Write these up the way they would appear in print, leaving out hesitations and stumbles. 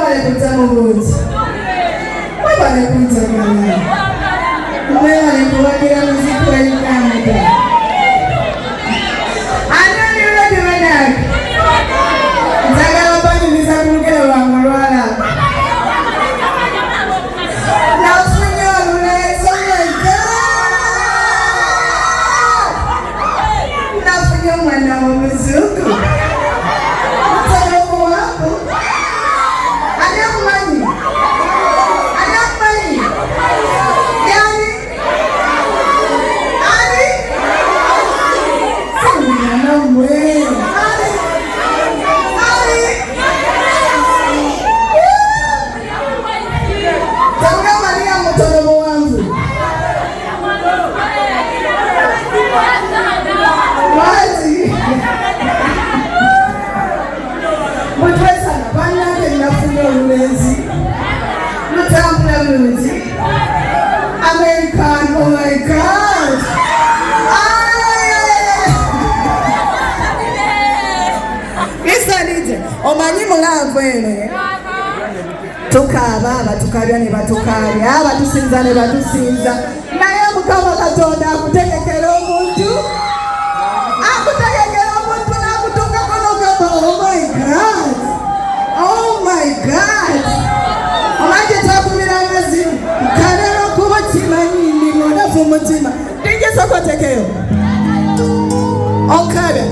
wale kutamubuti. Wale kutakana. Wale kuwagira muziki wa Uganda. Anani ule diwadaki. Nzagala wapani nisakurukele wa Murwala. Na usunyo ule sonyo na usunyo mwana wa mzuku. American, oh my God! Listen, omanyi mulanvu eno tukaba abatukabya ne batukalya abatusinza ne batusinza naye Mukama Katonda akutegekera omuntu n'akutuukako n'ogamba oh my God, oh my God. Omanyi twakubira amazima kanera okuba kimanyi ndingonafu omutima ndingesoka otekeyo onkabya.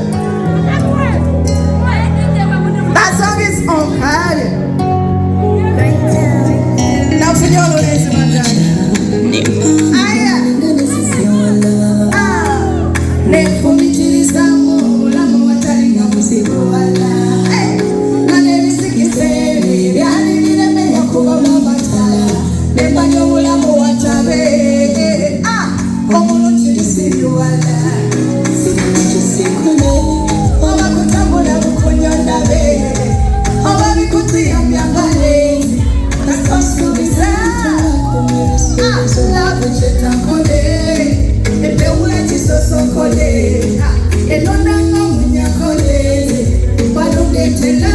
That song is onkabya. Nafunye olulezi manjani aya nefumitirizamu obulamu watalinga muzibu wala nanebisikisere byali biremenya kuba bamatala nemanya obulamu watabe omulukirisibi wala oba kutambula bukunyondabe oba bikutiyamya malezi nakasubiza labu chetakole epewula kisosokole enonanga munyakole balungetela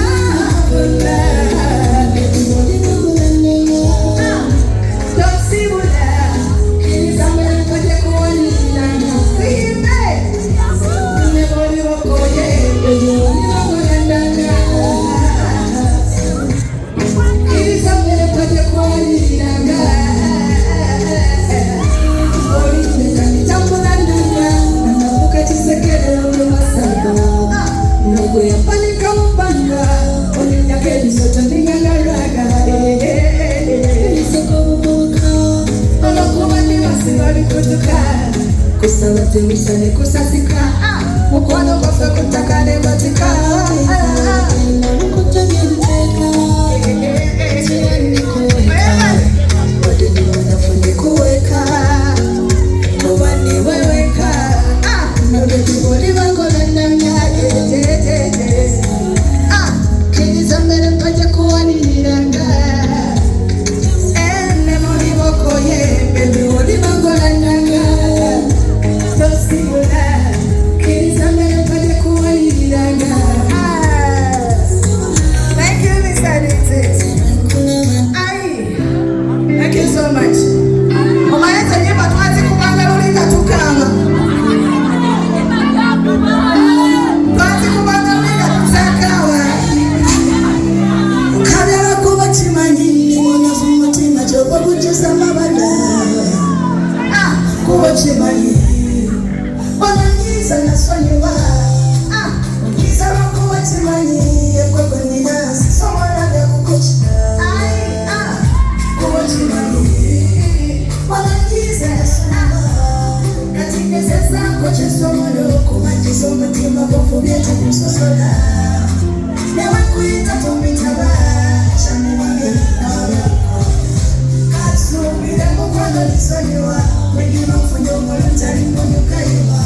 kusawatemisane kusasika mukwano bafe kutakane batika kutegeriteka tirani kuweka wadini wanafuni kuweka mubani weweka nabetiboli bangola namyage kiriza mbere mpaje kuwaniranga ene muri bokoye bebiwoli bangola nanga. Thank you, Mr. Dixit. Thank you so much. Omayenza nyimbo twazi kubanga lulinga tukama. Twazi kubanga lulinga tusakawa. Kabela kuba chimanyi mwana fumutima choba kujusa mabada. Kuba chimanyi. Onangiza nasonyiwa. Ongiza wakuwa chimanyi yekweko ninasi somwanaga kukuchika. Kuwa chimanyi. Onangiza nasonyiwa. Katikeze zako chesomolo kumajizo mutima bofu byete kusosola. Newe kuita tumitaba chani wange nawako. Kasubire mukwano lisonyiwa. Wengi mafunyo mwalutari mwanyukaiwa.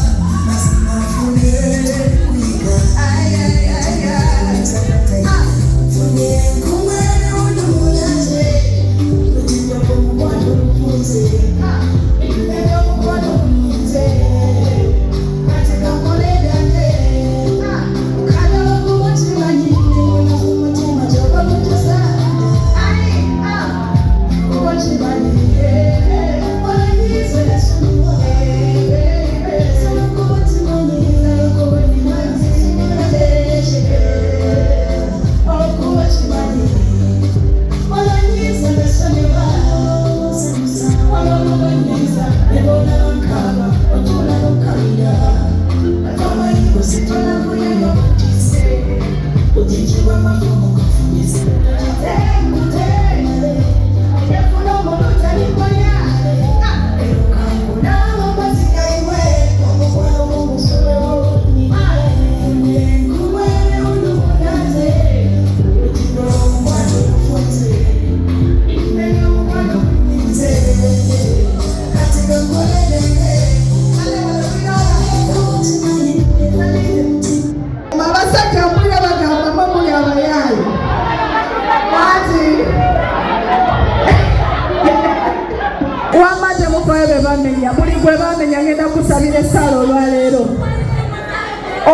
bamenya buli gwe bamenya ngenda kusabira essala olwaleero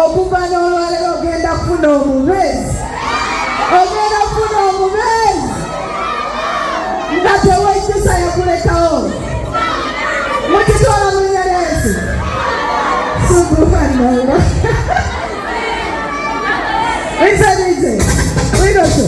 okuva n'olwaleero ogenda kufuna omubeezi nga tewejjusa yakulekawo mukitwala mu linnya lya Yesu subhanallah Wize widoso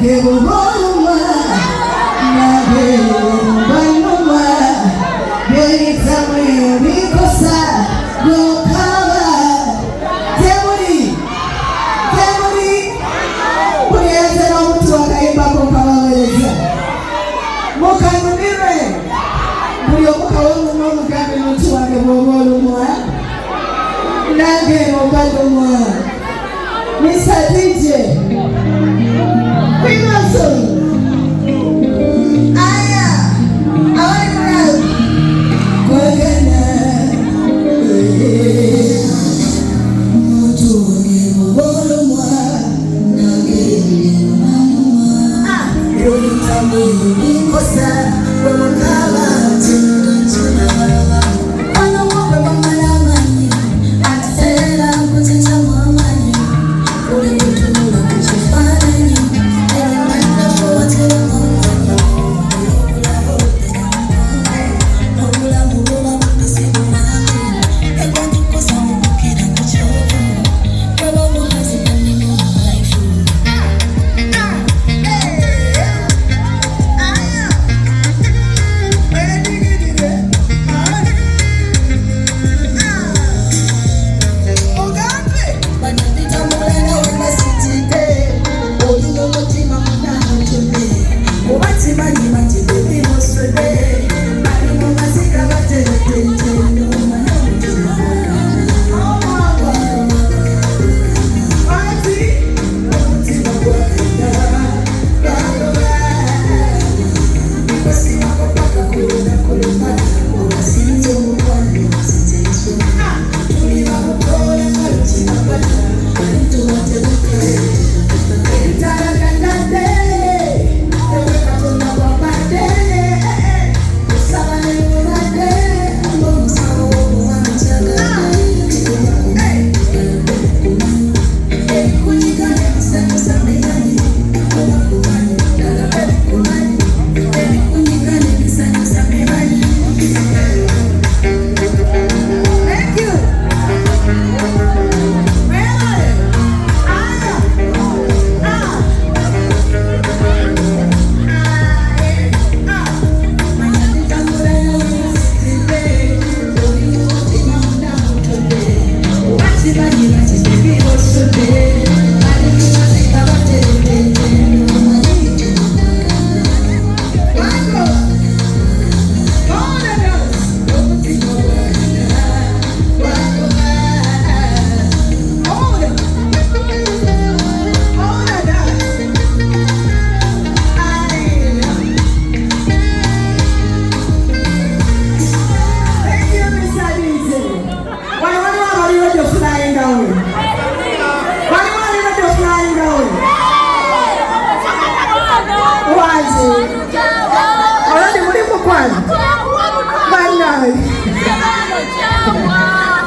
Give a woman, mugambe muntu wange bw'oba olumwa nange obalumwa Mr. DJ Kwimaso aya awali mulalu kwagana muntu wange bw'oba olumwa nange yolitambo nikosa wemukaba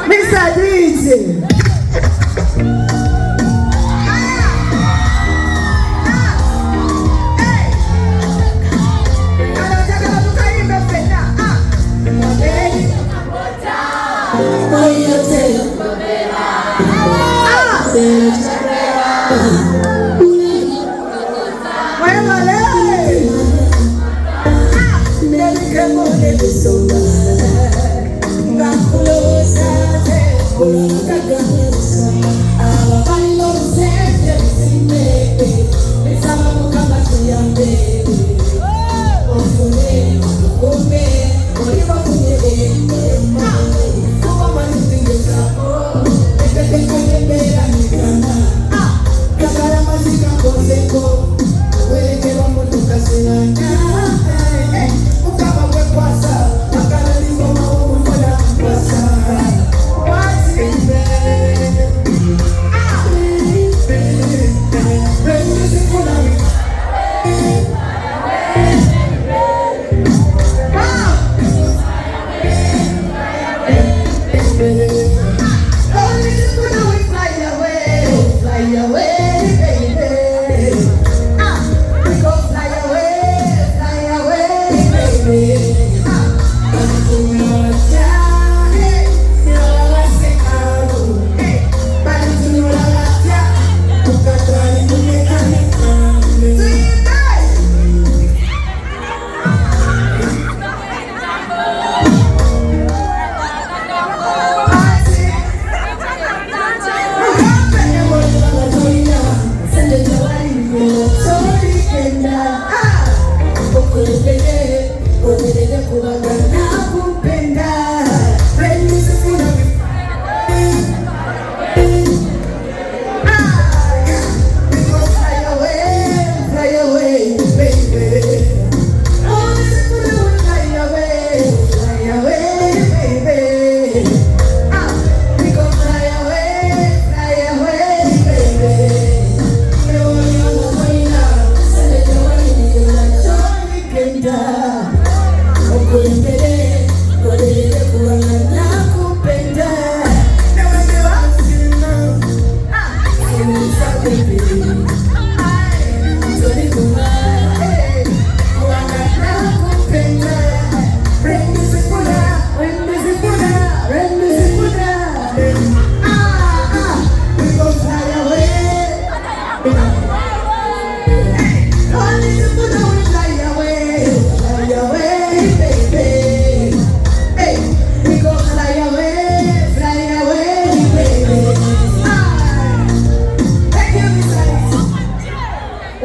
Mr. DJ Send it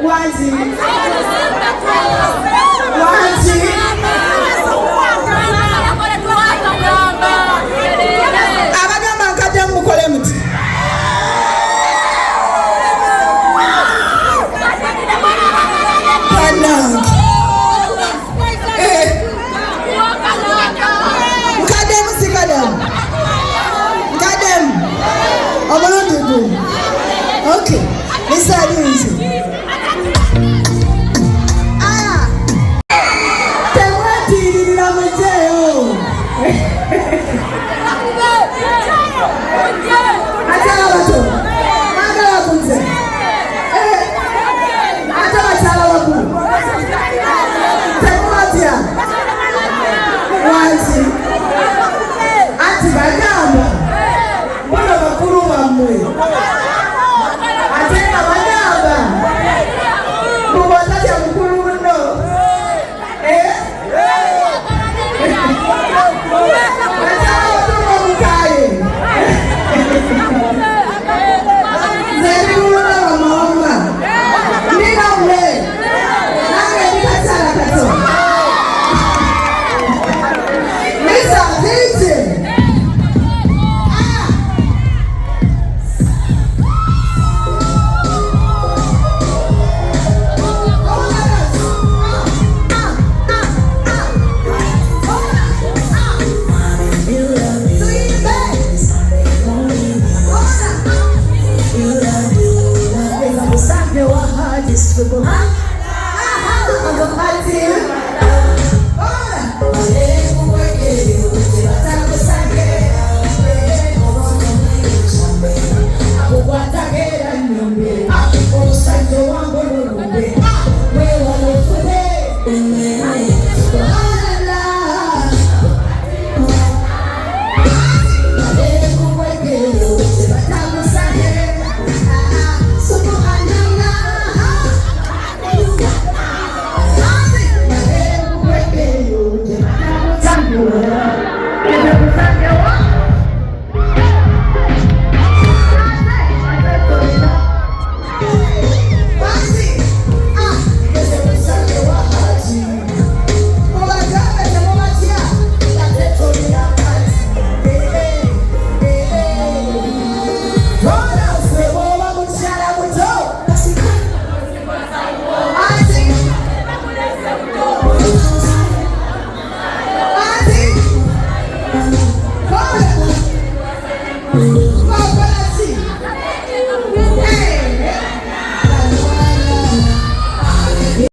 Wanzi. Wanzi. Abagamba nkadde mukole muti. Okay, this is easy. Your heart is full.